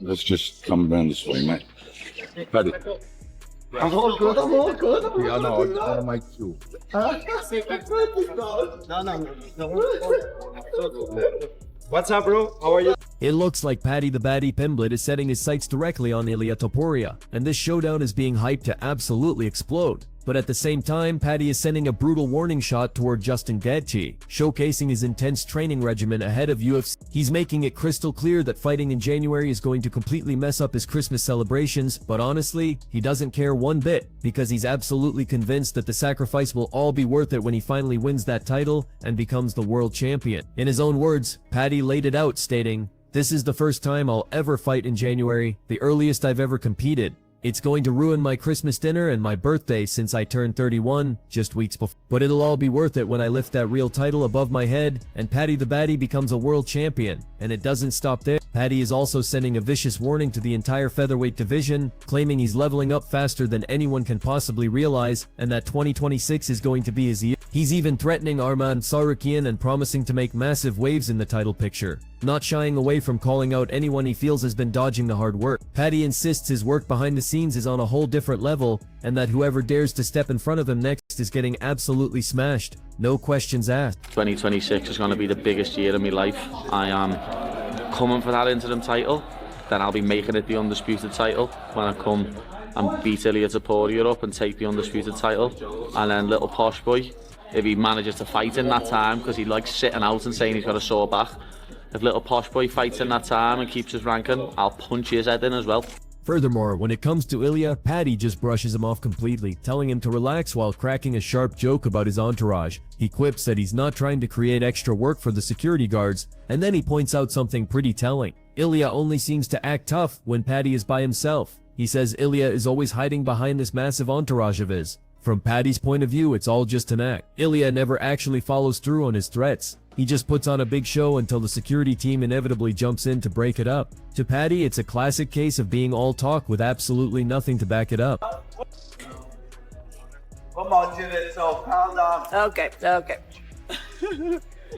Let's just come round this way, mate. Paddy. I'm all good, I'm all good. Yeah, I know, I just want to make sure. No. What's up, bro? How are you? It looks like Paddy the Baddy Pimblett is setting his sights directly on Ilia Topuria, and this showdown is being hyped to absolutely explode. But at the same time, Paddy is sending a brutal warning shot toward Justin Gaethje, showcasing his intense training regimen ahead of UFC. He's making it crystal clear that fighting in January is going to completely mess up his Christmas celebrations, but honestly, he doesn't care one bit, because he's absolutely convinced that the sacrifice will all be worth it when he finally wins that title and becomes the world champion. In his own words, Paddy laid it out, stating, "This is the first time I'll ever fight in January, the earliest I've ever competed. It's going to ruin my Christmas dinner and my birthday since I turned 31 just weeks before. But it'll all be worth it when I lift that real title above my head and Paddy the Baddy becomes a world champion." And it doesn't stop there. Paddy is also sending a vicious warning to the entire featherweight division, claiming he's leveling up faster than anyone can possibly realize and that 2026 is going to be his year. He's even threatening Arman Tsarukyan and promising to make massive waves in the title picture, not shying away from calling out anyone he feels has been dodging the hard work. Paddy insists his work behind the scenes is on a whole different level and that whoever dares to step in front of him next is getting absolutely smashed. No questions asked. 2026 is going to be the biggest year of my life. I am coming for that interim title, then I'll be making it the undisputed title when I come and beat Ilia Topuria up and take the undisputed title. And then little posh boy, if he manages to fight in that time, because he likes sitting out and saying he's got a sore back, if little posh boy fights in that time and keeps his ranking, I'll punch his head in as well. Furthermore, when it comes to Ilia, Paddy just brushes him off completely, telling him to relax while cracking a sharp joke about his entourage. He quips that he's not trying to create extra work for the security guards, and then he points out something pretty telling. Ilia only seems to act tough when Paddy is by himself. He says Ilia is always hiding behind this massive entourage of his. From Paddy's point of view, it's all just an act. Ilia never actually follows through on his threats. He just puts on a big show until the security team inevitably jumps in to break it up. To Paddy, it's a classic case of being all talk with absolutely nothing to back it up. Come on, Judith, so calm down. Okay.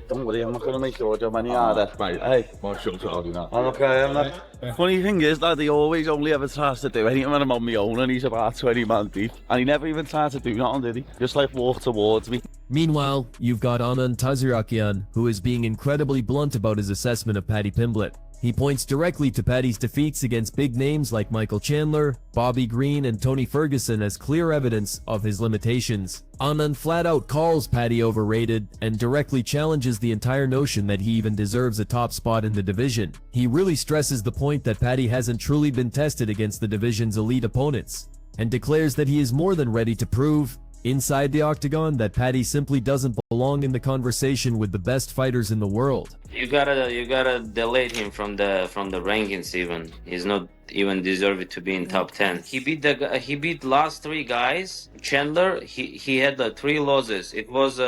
Don't worry, I'm not going to make your job any harder. Mate, hey, my shot's hard enough. I'm okay, I'm not. Funny thing is that he always only ever tries to do anything when I'm on my own and he's about 20 man deep. And he never even tried to do nothing, did he? Just like walk towards me. Meanwhile, you've got Arman Tsarukyan, who is being incredibly blunt about his assessment of Paddy Pimblett. He points directly to Paddy's defeats against big names like Michael Chandler, Bobby Green, and Tony Ferguson as clear evidence of his limitations. Arman flat out calls Paddy overrated and directly challenges the entire notion that he even deserves a top spot in the division. He really stresses the point that Paddy hasn't truly been tested against the division's elite opponents, and declares that he is more than ready to prove, inside the Octagon, that Paddy simply doesn't belong in the conversation with the best fighters in the world. You gotta delete him from the rankings even. He's not even deserved to be in top 10. He beat last three guys. Chandler, he had 3 losses. It was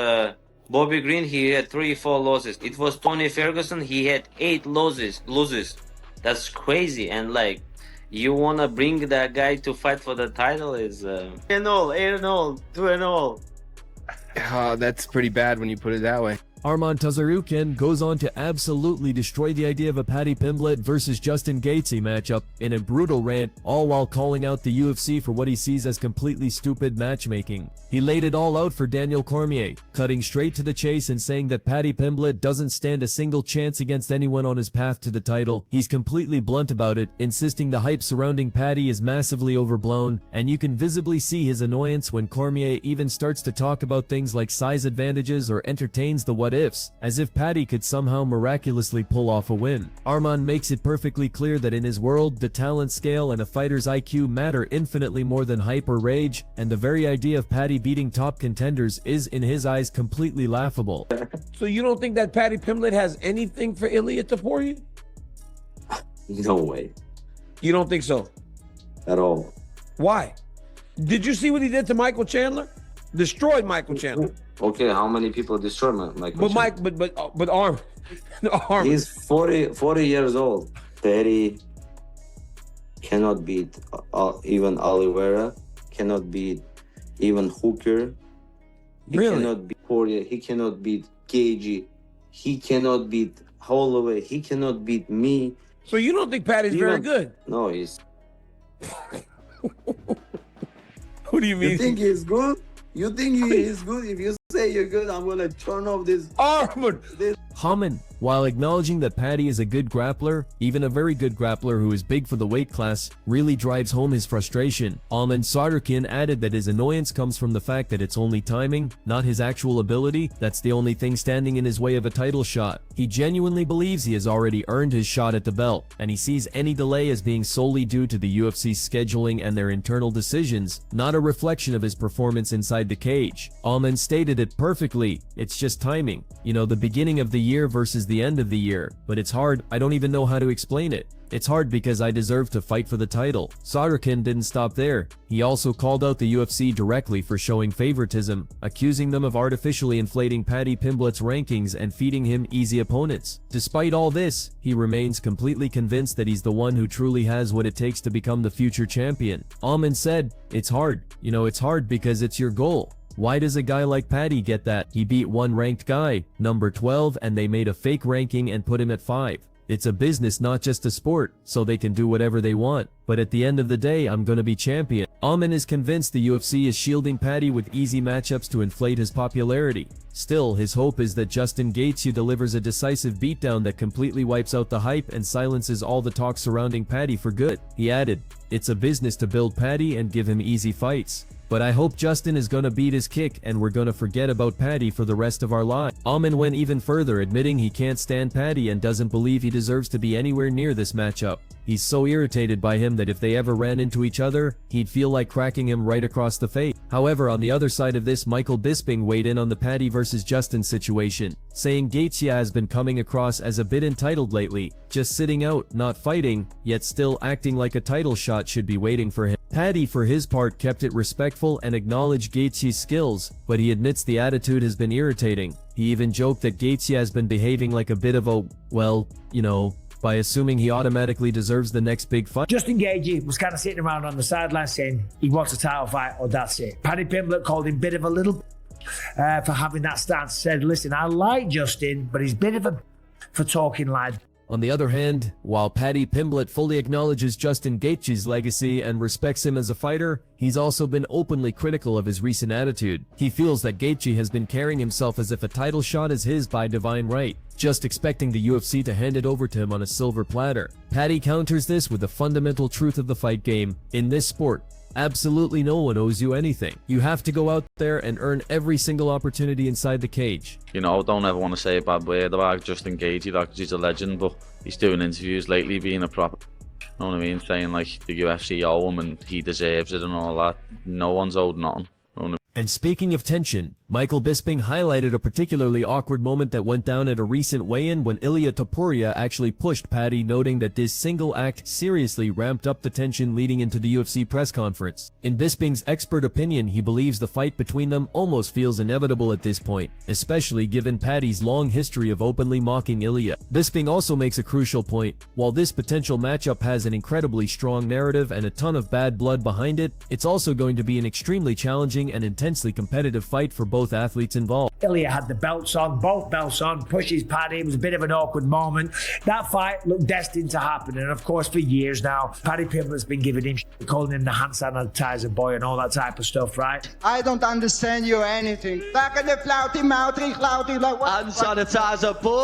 Bobby Green, he had 3-4 losses. It was Tony Ferguson, he had 8 losses. That's crazy. And like, you wanna bring that guy to fight for the title is 8-0, 2-0. Oh, that's pretty bad when you put it that way. Arman Tsarukyan goes on to absolutely destroy the idea of a Paddy Pimblett versus Justin Gaethje matchup in a brutal rant, all while calling out the UFC for what he sees as completely stupid matchmaking. He laid it all out for Daniel Cormier, cutting straight to the chase and saying that Paddy Pimblett doesn't stand a single chance against anyone on his path to the title. He's completely blunt about it, insisting the hype surrounding Paddy is massively overblown, and you can visibly see his annoyance when Cormier even starts to talk about things like size advantages or entertains the what-ifs, as if Paddy could somehow miraculously pull off a win. Arman makes it perfectly clear that in his world, the talent scale and a fighter's IQ matter infinitely more than hype or rage, and the very idea of Paddy beating top contenders is, in his eyes, completely laughable. So you don't think that Paddy Pimblett has anything for Ilia Topuria? No way. You don't think so? At all. Why? Did you see what he did to Michael Chandler? Destroyed Michael Chandler. Okay, how many people destroy Michael? But Arm. He's 40 years old. Paddy cannot beat even Oliveira, cannot beat even Hooker. He Really? cannot beat Poirier. He cannot beat Gaethje. He cannot beat Holloway. He cannot beat me. So you don't think Paddy's very good? No, he's. What do you mean? You think he's good? You think he is good? If you say you're good, I'm gonna turn off this. Arman! Haman, while acknowledging that Paddy is a good grappler, even a very good grappler who is big for the weight class, really drives home his frustration. Arman Tsarukyan added that his annoyance comes from the fact that it's only timing, not his actual ability, that's the only thing standing in his way of a title shot. He genuinely believes he has already earned his shot at the belt, and he sees any delay as being solely due to the UFC's scheduling and their internal decisions, not a reflection of his performance inside the cage. Arman stated it perfectly, it's just timing. You know, the beginning of the year versus the end of the year, but it's hard, I don't even know how to explain it. It's hard because I deserve to fight for the title. Tsarukyan didn't stop there. He also called out the UFC directly for showing favoritism, accusing them of artificially inflating Paddy Pimblett's rankings and feeding him easy opponents. Despite all this, he remains completely convinced that he's the one who truly has what it takes to become the future champion. Arman said, "It's hard. You know, it's hard because it's your goal. Why does a guy like Paddy get that? He beat one ranked guy, number 12, and they made a fake ranking and put him at 5. It's a business, not just a sport, so they can do whatever they want. But at the end of the day, I'm gonna be champion." Arman is convinced the UFC is shielding Paddy with easy matchups to inflate his popularity. Still, his hope is that Justin Gaethje delivers a decisive beatdown that completely wipes out the hype and silences all the talk surrounding Paddy for good. He added, "It's a business to build Paddy and give him easy fights. But I hope Justin is gonna beat his kick and we're gonna forget about Paddy for the rest of our lives." Arman went even further, admitting he can't stand Paddy and doesn't believe he deserves to be anywhere near this matchup. He's so irritated by him that if they ever ran into each other, he'd feel like cracking him right across the face. However, on the other side of this, Michael Bisping weighed in on the Paddy versus Justin situation, saying Gaethje has been coming across as a bit entitled lately, just sitting out, not fighting, yet still acting like a title shot should be waiting for him. Paddy, for his part, kept it respectful and acknowledged Gaethje's skills, but he admits the attitude has been irritating. He even joked that Gaethje has been behaving like a bit of a, well, you know, by assuming he automatically deserves the next big fight. Justin Gaethje was kind of sitting around on the sideline saying he wants a title fight or that's it. Paddy Pimblett called him a bit of a little for having that stance. Said, "Listen, I like Justin, but he's a bit of a for talking like." On the other hand, while Paddy Pimblett fully acknowledges Justin Gaethje's legacy and respects him as a fighter, he's also been openly critical of his recent attitude. He feels that Gaethje has been carrying himself as if a title shot is his by divine right, just expecting the UFC to hand it over to him on a silver platter. Paddy counters this with the fundamental truth of the fight game. In this sport, absolutely no one owes you anything. You have to go out there and earn every single opportunity inside the cage. You know, I don't ever want to say a bad word about Justin Gaethje, like, he's a legend, but he's doing interviews lately being a prop. You know what I mean? Saying like the UFC owe him and he deserves it and all that. No one's owed nothing. You know what I mean? And speaking of tension, Michael Bisping highlighted a particularly awkward moment that went down at a recent weigh-in when Ilia Topuria actually pushed Paddy, noting that this single act seriously ramped up the tension leading into the UFC press conference. In Bisping's expert opinion, he believes the fight between them almost feels inevitable at this point, especially given Paddy's long history of openly mocking Ilia. Bisping also makes a crucial point. While this potential matchup has an incredibly strong narrative and a ton of bad blood behind it, it's also going to be an extremely challenging and intensely competitive fight for both athletes involved. Ilia had the belts on, both belts on, pushes Paddy. It was a bit of an awkward moment. That fight looked destined to happen, and of course for years now, Paddy Pimblett's been giving him shit, calling him the hand sanitizer boy and all that type of stuff, right? I don't understand you anything. Back in the flouty mouth, like what? Hand sanitizer, boy!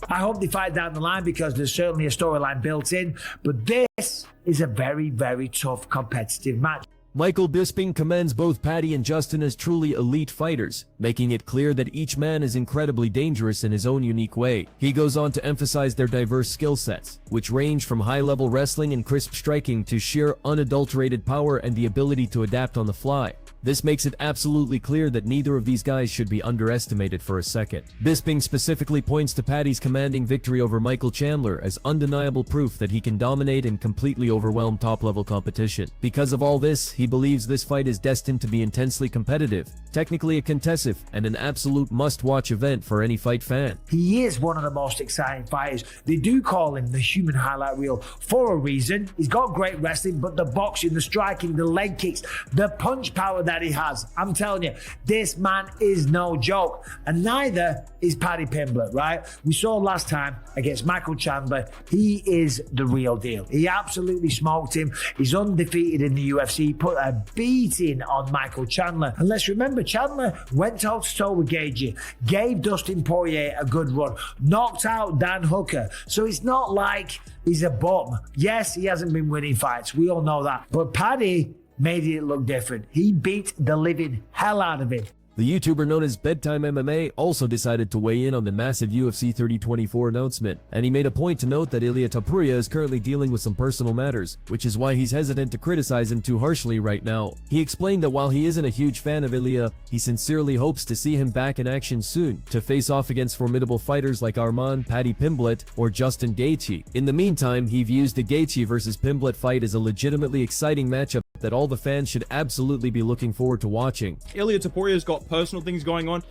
I hope they fight down the line because there's certainly a storyline built in, but this is a very, very tough competitive match. Michael Bisping commends both Paddy and Justin as truly elite fighters, making it clear that each man is incredibly dangerous in his own unique way. He goes on to emphasize their diverse skill sets, which range from high-level wrestling and crisp striking to sheer unadulterated power and the ability to adapt on the fly. This makes it absolutely clear that neither of these guys should be underestimated for a second. Bisping specifically points to Paddy's commanding victory over Michael Chandler as undeniable proof that he can dominate and completely overwhelm top-level competition. Because of all this, he believes this fight is destined to be intensely competitive, technically a contested, and an absolute must-watch event for any fight fan. He is one of the most exciting fighters. They do call him the human highlight reel for a reason. He's got great wrestling, but the boxing, the striking, the leg kicks, the punch power that he has. I'm telling you, this man is no joke. And neither is Paddy Pimblett, right? We saw last time against Michael Chandler, he is the real deal. He absolutely smoked him. He's undefeated in the UFC. He put a beating on Michael Chandler. And let's remember, Chandler went toe-to-toe with Gaethje, gave Dustin Poirier a good run, knocked out Dan Hooker. So it's not like he's a bum. Yes, he hasn't been winning fights. We all know that. But Paddy made it look different. He beat the living hell out of him. The YouTuber known as Bedtime MMA also decided to weigh in on the massive UFC 3024 announcement, and he made a point to note that Ilia Topuria is currently dealing with some personal matters, which is why he's hesitant to criticize him too harshly right now. He explained that while he isn't a huge fan of Ilia, he sincerely hopes to see him back in action soon, to face off against formidable fighters like Arman, Paddy Pimblett, or Justin Gaethje. In the meantime, he views the Gaethje versus Pimblett fight as a legitimately exciting matchup that all the fans should absolutely be looking forward to watching. Ilia Topuria's got personal things going on.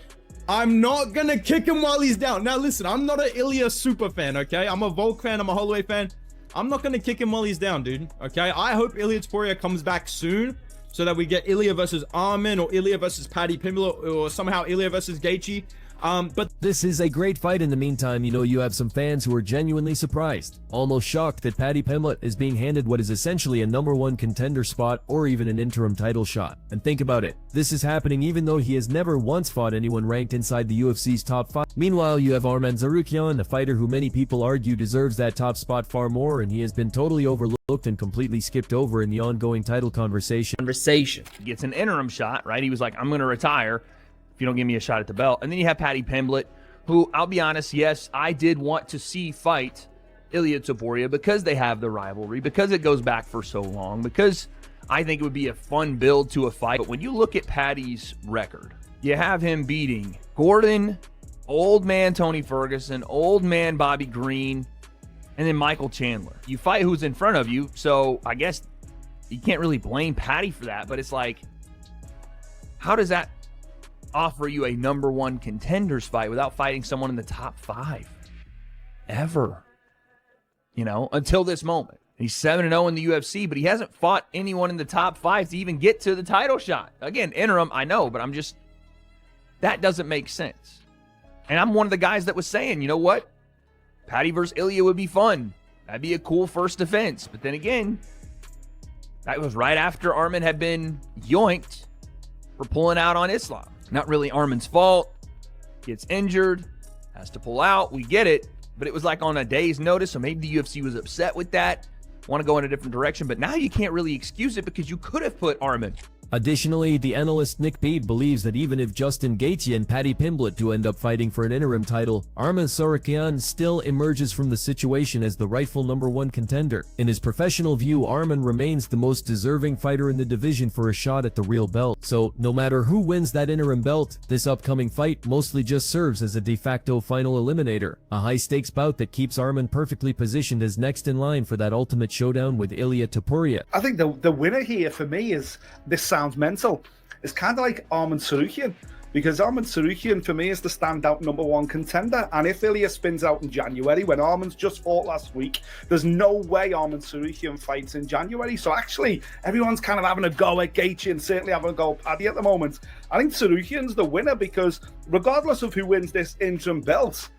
I'm not gonna kick him while he's down. Now listen, I'm not an Ilia super fan, okay? I'm a Volk fan, I'm a Holloway fan. I'm not gonna kick him while he's down, dude, okay? I hope Ilia Topuria comes back soon so that we get Ilia versus Arman, or Ilia versus Paddy Pimblett, or somehow Ilia versus Gaethje. But this is a great fight. In the meantime, you know, you have some fans who are genuinely surprised, almost shocked that Paddy Pimblett is being handed what is essentially a #1 contender spot or even an interim title shot. And think about it, this is happening even though he has never once fought anyone ranked inside the UFC's top 5. Meanwhile, you have Arman Tsarukyan, a fighter who many people argue deserves that top spot far more, and he has been totally overlooked and completely skipped over in the ongoing title conversation. He gets an interim shot, right? He was like, I'm going to retire if you don't give me a shot at the belt. And then you have Paddy Pimblett, who, I'll be honest, yes, I did want to see fight Ilia Topuria because they have the rivalry, because it goes back for so long, because I think it would be a fun build to a fight. But when you look at Paddy's record, you have him beating Gordon, old man Tony Ferguson, old man Bobby Green, and then Michael Chandler. You fight who's in front of you, so I guess you can't really blame Paddy for that, but it's like, how does that offer you a #1 contenders fight without fighting someone in the top 5 ever, you know, until this moment? He's 7-0 in the UFC, but he hasn't fought anyone in the top 5 to even get to the title shot. Again, interim, I know, but I'm just, that doesn't make sense. And I'm one of the guys that was saying, you know what, Paddy versus Ilia would be fun. That'd be a cool first defense. But then again, that was right after Arman had been yoinked for pulling out on Islam. Not really Arman's fault. Gets injured, has to pull out. We get it. But it was like on a day's notice, so maybe the UFC was upset with that, want to go in a different direction. But now you can't really excuse it because you could have put Arman. Additionally, the analyst Nick Bede believes that even if Justin Gaethje and Paddy Pimblett do end up fighting for an interim title, Arman Tsarukyan still emerges from the situation as the rightful #1 contender. In his professional view, Arman remains the most deserving fighter in the division for a shot at the real belt. So, no matter who wins that interim belt, this upcoming fight mostly just serves as a de facto final eliminator, a high-stakes bout that keeps Arman perfectly positioned as next in line for that ultimate showdown with Ilia Topuria. I think the winner here for me is, this sounds mental, it's kind of like Arman Tsarukyan, because Arman Tsarukyan for me is the standout #1 contender. And if Ilia spins out in January, when Arman's just fought last week, there's no way Arman Tsarukyan fights in January. So actually, everyone's kind of having a go at Gaethje and certainly having a go at Paddy at the moment. I think Tsarukyan's the winner because regardless of who wins this interim belt,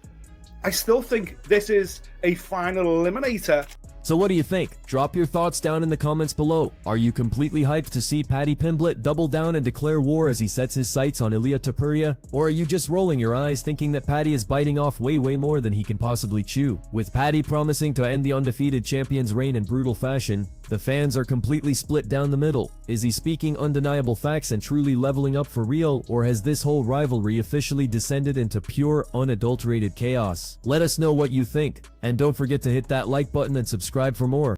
I still think this is a final eliminator. So what do you think? Drop your thoughts down in the comments below. Are you completely hyped to see Paddy Pimblett double down and declare war as he sets his sights on Ilia Topuria? Or are you just rolling your eyes thinking that Paddy is biting off way more than he can possibly chew? With Paddy promising to end the undefeated champion's reign in brutal fashion, the fans are completely split down the middle. Is he speaking undeniable facts and truly leveling up for real, or has this whole rivalry officially descended into pure, unadulterated chaos? Let us know what you think, and don't forget to hit that like button and subscribe for more.